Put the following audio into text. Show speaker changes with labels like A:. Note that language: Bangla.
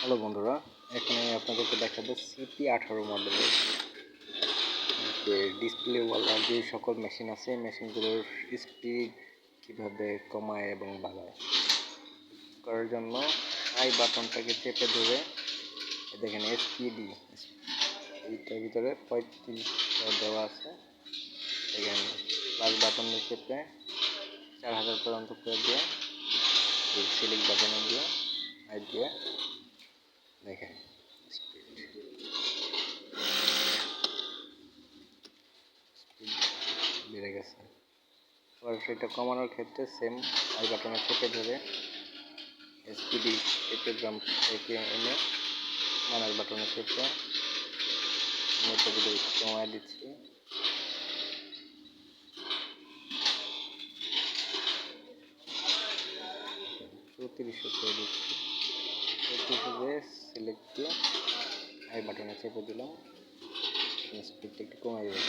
A: হ্যালো বন্ধুরা, এখানে আপনাদেরকে দেখাবো CP18 মডেলের যে ডিসপ্লেওয়ালা যে সকল মেশিন আছে, মেশিনগুলোর স্পিড কীভাবে কমায় এবং বাড়ায় করার জন্য আই বাটনটাকে চেপে ধরে দেখেন SPD এইটার ভিতরে 35 দেওয়া আছে। দেখেন প্লাস বাটন চেপে 4000 পর্যন্ত করে দিয়ে সিলেক্ট বাটনে দিয়ে আই দিয়ে দেখেন স্পিড বেড়ে গেছে। আবার সেটা কমানোর ক্ষেত্রে সেম আই বাটনে চেপে ধরে SPD টেপোগ্রাম থেকে এনে মানার বাটনে চেপে কমায় দিচ্ছি। 3400 করে দিচ্ছি। 3400 দিয়ে সিলেক্ট দিয়ে আই বাটনে চেপে দিলাম, স্পিডটা একটু কমে যাবে।